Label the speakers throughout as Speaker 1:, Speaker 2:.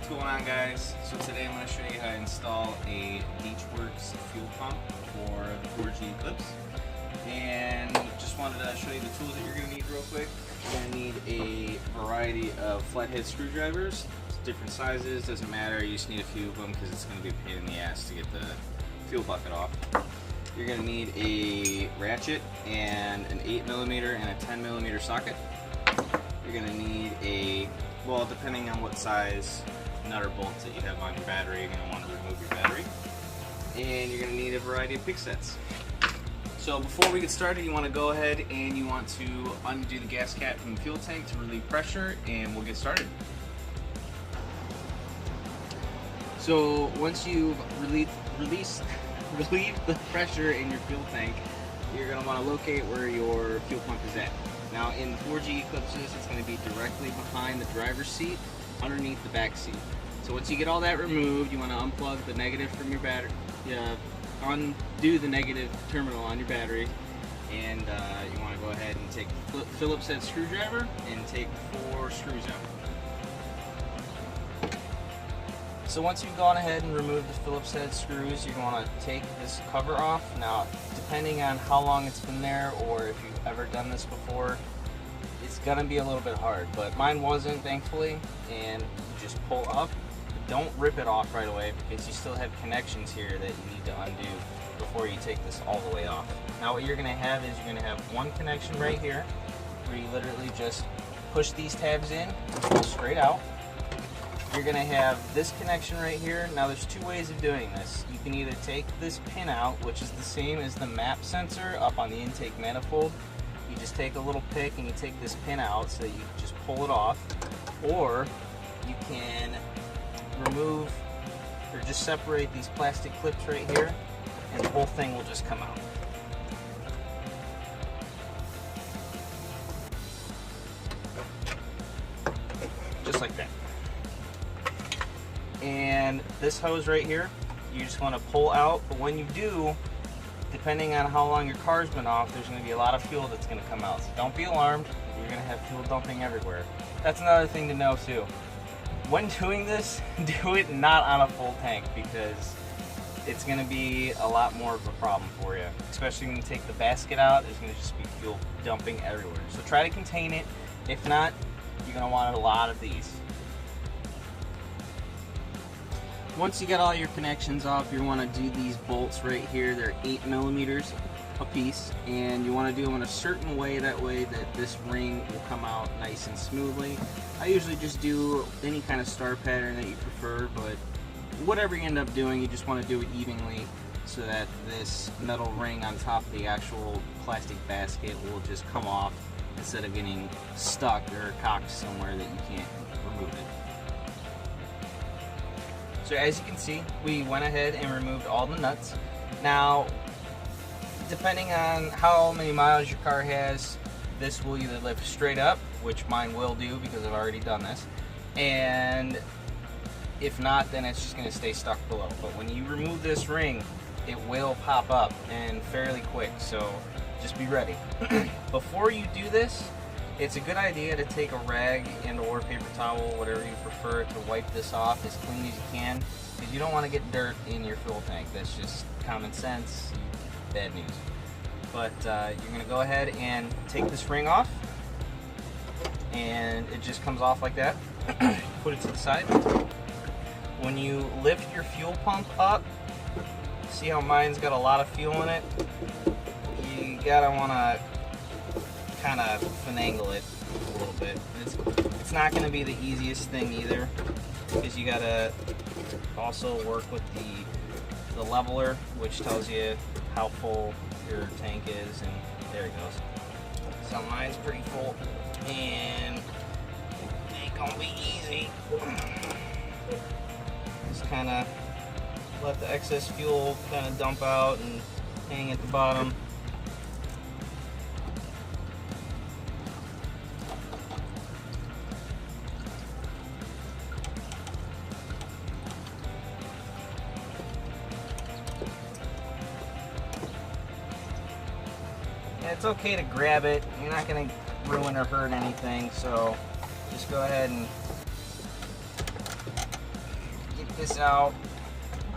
Speaker 1: What's going on, guys? So today I'm going to show you how to install a Deatchwerks fuel pump for the 4G Eclipse. And just wanted to show you the tools that you're going to need real quick. You're going to need a variety of flathead screwdrivers, different sizes, doesn't matter, you just need a few of them because it's going to be a pain in the ass to get the fuel bucket off. You're going to need a ratchet and an 8mm and a 10mm socket. You're going to need a, well, depending on what size nut or bolts that you have on your battery, you're going to want to remove your battery. And you're going to need a variety of pick sets. So before we get started, you want to go ahead and you want to undo the gas cap from the fuel tank to relieve pressure, and we'll get started. So once you've relieved the pressure in your fuel tank, you're going to want to locate where your fuel pump is at. Now in the 4G Eclipses, it's going to be directly behind the driver's seat, underneath the back seat. So once you get all that removed, you want to unplug the negative from your battery, undo the negative terminal on your battery, and you want to go ahead and take the Phillips head screwdriver and take 4 screws out. So once you've gone ahead and removed the Phillips head screws, you're going to take this cover off. Now, depending on how long it's been there or if you've ever done this before, it's going to be a little bit hard, but mine wasn't, thankfully, and you just pull up. Don't rip it off right away because you still have connections here that you need to undo before you take this all the way off. Now what you're going to have is you're going to have one connection right here where you literally just push these tabs in, pull straight out. You're going to have this connection right here. Now there's 2 ways of doing this. You can either take this pin out, which is the same as the map sensor up on the intake manifold. You just take a little pick and you take this pin out so that you just pull it off, or you can remove or just separate these plastic clips right here and the whole thing will just come out. Just like that. And this hose right here, you just want to pull out, but when you do, depending on how long your car's been off, there's going to be a lot of fuel that's going to come out. So don't be alarmed, you're going to have fuel dumping everywhere. That's another thing to know too. When doing this, do it not on a full tank because it's going to be a lot more of a problem for you. Especially when you take the basket out, there's going to just be fuel dumping everywhere. So try to contain it. If not, you're going to want a lot of these. Once you get all your connections off, you want to do these bolts right here. They're 8mm a piece, and you want to do them in a certain way, that way that this ring will come out nice and smoothly. I usually just do any kind of star pattern that you prefer, but whatever you end up doing, you just want to do it evenly so that this metal ring on top of the actual plastic basket will just come off instead of getting stuck or cocked somewhere that you can't remove it. So as you can see, we went ahead and removed all the nuts. Now, depending on how many miles your car has, this will either lift straight up, which mine will do because I've already done this, and if not, then it's just going to stay stuck below. But when you remove this ring, it will pop up, and fairly quick, so just be ready. Before you do this, it's a good idea to take a rag and or paper towel, whatever you prefer, to wipe this off as clean as you can, because you don't want to get dirt in your fuel tank. That's just common sense, bad news. But you're going to go ahead and take this ring off, and it just comes off like that. Put it to the side. When you lift your fuel pump up, see how mine's got a lot of fuel in it? You gotta want to kind of finagle it a little bit. It's not going to be the easiest thing either, because you got to also work with the leveler, which tells you how full your tank is, and there it goes. So mine's pretty full, and it ain't gonna be easy. Just kind of let the excess fuel kind of dump out and hang at the bottom. It's okay to grab it. You're not going to ruin or hurt anything, so just go ahead and this out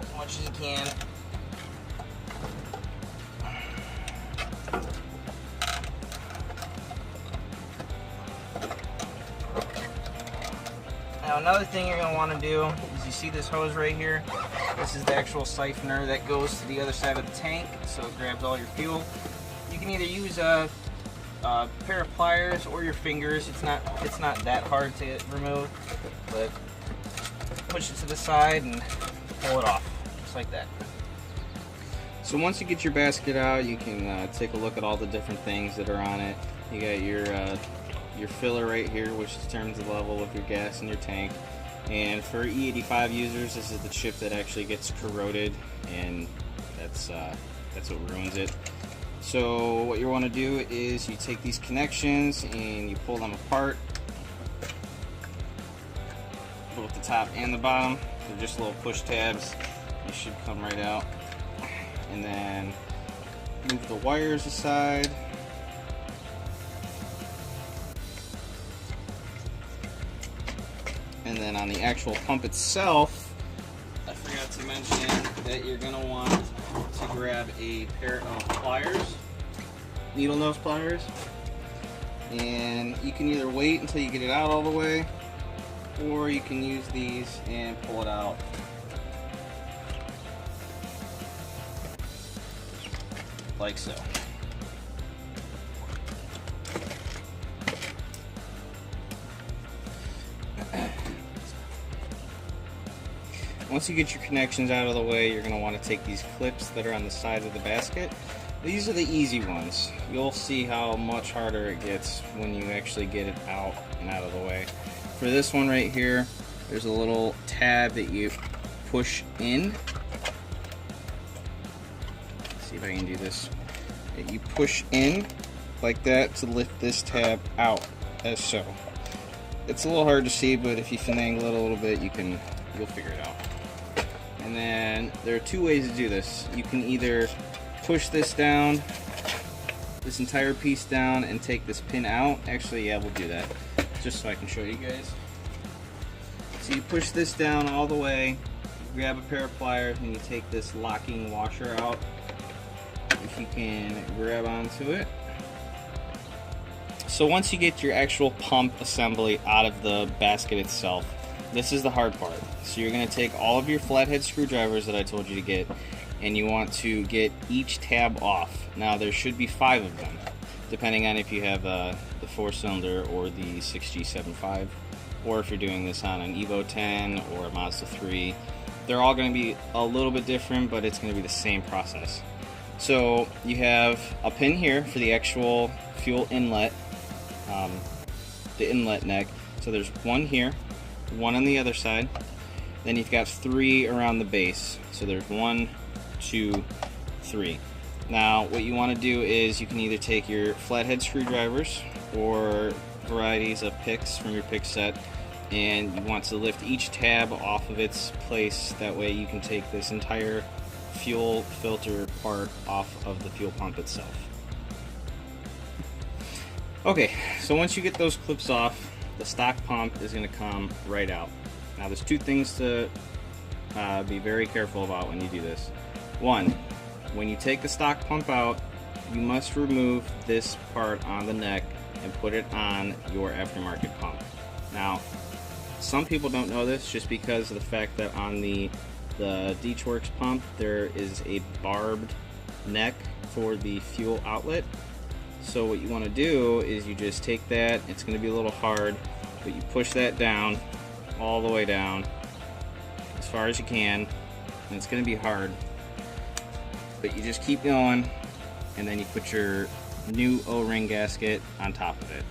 Speaker 1: as much as you can. Now another thing you're going to want to do is, you see this hose right here? This is the actual siphoner that goes to the other side of the tank, so it grabs all your fuel. You can either use a pair of pliers or your fingers. It's not that hard to remove, but push it to the side and pull it off, just like that. So once you get your basket out, you can take a look at all the different things that are on it. You got your filler right here, which determines the level of your gas in your tank. And for E85 users, this is the chip that actually gets corroded, and that's what ruins it. So what you want to do is you take these connections and you pull them apart, both the top and the bottom. They're just little push tabs. They should come right out. And then move the wires aside. And then on the actual pump itself, I forgot to mention that you're going to want to grab a pair of pliers, needle nose pliers, and you can either wait until you get it out all the way, or you can use these and pull it out like so. Once you get your connections out of the way, you're going to want to take these clips that are on the sides of the basket. These are the easy ones. You'll see how much harder it gets when you actually get it out and out of the way. For this one right here, there's a little tab that you push in. Let's see if I can do this. You push in like that to lift this tab out, as so. It's a little hard to see, but if you finagle it a little bit, you'll figure it out. And then there are two ways to do this. You can either push this down, this entire piece down, and take this pin out. Actually, yeah, we'll do that, just so I can show you guys. So you push this down all the way, grab a pair of pliers, and you take this locking washer out. If you can grab onto it. So once you get your actual pump assembly out of the basket itself, this is the hard part. So you're going to take all of your flathead screwdrivers that I told you to get, and you want to get each tab off. Now there should be 5 of them, depending on if you have the 4-cylinder or the 6G75, or if you're doing this on an Evo 10 or a Mazda 3. They're all going to be a little bit different, but it's going to be the same process. So you have a pin here for the actual fuel inlet, the inlet neck. So there's one here, one on the other side, then you've got 3 around the base. So there's 1, 2, 3. Now what you want to do is you can either take your flathead screwdrivers or varieties of picks from your pick set, and you want to lift each tab off of its place. That way you can take this entire fuel filter part off of the fuel pump itself. Okay, so once you get those clips off, the stock pump is going to come right out. Now there's 2 things to be very careful about when you do this. One, when you take the stock pump out, you must remove this part on the neck and put it on your aftermarket pump. Now, some people don't know this just because of the fact that on the Deatchwerks pump there is a barbed neck for the fuel outlet. So what you want to do is you just take that, it's going to be a little hard, but you push that down, all the way down, as far as you can, and it's going to be hard, but you just keep going, and then you put your new O-ring gasket on top of it.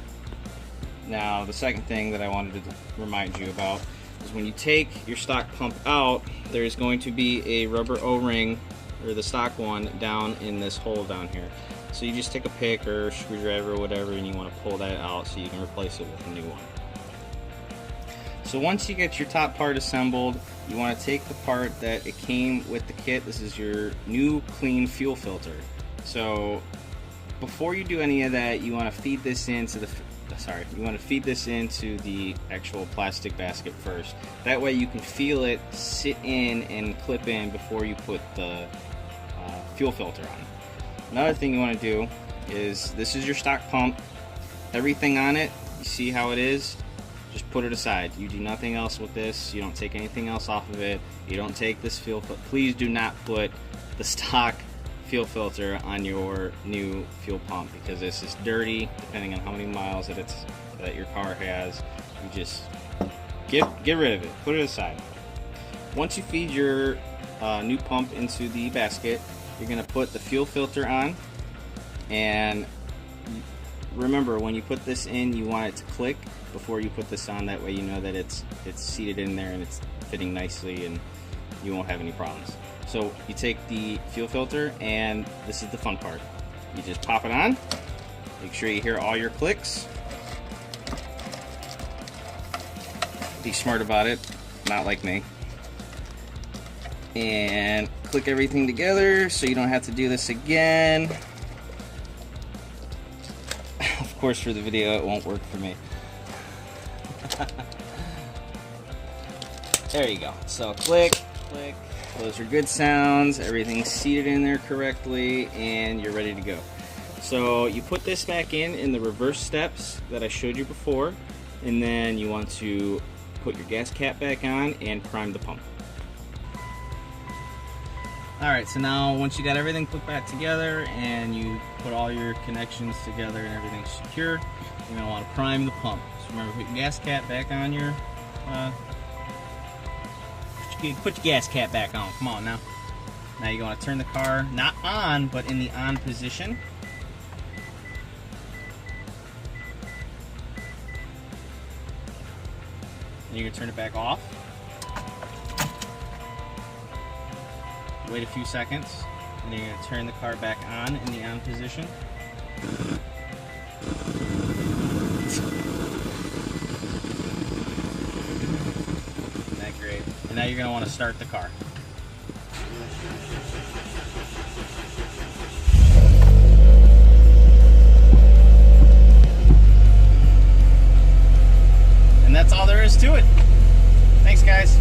Speaker 1: Now the second thing that I wanted to remind you about is when you take your stock pump out, there's going to be a rubber O-ring, or the stock one, down in this hole down here. So you just take a pick or screwdriver or whatever, and you want to pull that out so you can replace it with a new one. So once you get your top part assembled, you want to take the part that it came with the kit. This is your new clean fuel filter. So before you do any of that, you want to feed this into you want to feed this into the actual plastic basket first. That way you can feel it sit in and clip in before you put the fuel filter on. Another thing you want to do is, this is your stock pump. Everything on it, you see how it is? Just put it aside. You do nothing else with this. You don't take anything else off of it. You don't take this fuel filter. Please do not put the stock fuel filter on your new fuel pump, because this is dirty. Depending on how many miles that your car has, you just get rid of it. Put it aside. Once you feed your new pump into the basket, you're going to put the fuel filter on, and remember, when you put this in, you want it to click before you put this on. That way you know that it's seated in there and it's fitting nicely and you won't have any problems. So you take the fuel filter, and this is the fun part. You just pop it on, make sure you hear all your clicks. Be smart about it, not like me. And click everything together so you don't have to do this again. Of course, for the video it won't work for me. There you go. So click, click. Those are good sounds. Everything's seated in there correctly, and you're ready to go. So you put this back in the reverse steps that I showed you before, and then you want to put your gas cap back on and prime the pump. Alright, so now once you got everything put back together and you put all your connections together and everything's secure, you're going to want to prime the pump. So remember, put your gas cap back on your put your gas cap back on. Come on now. Now you're going to turn the car, not on, but in the on position. And you're going to turn it back off. Wait a few seconds, and then you're going to turn the car back on in the on position. Isn't that great? And now you're going to want to start the car. And that's all there is to it. Thanks, guys.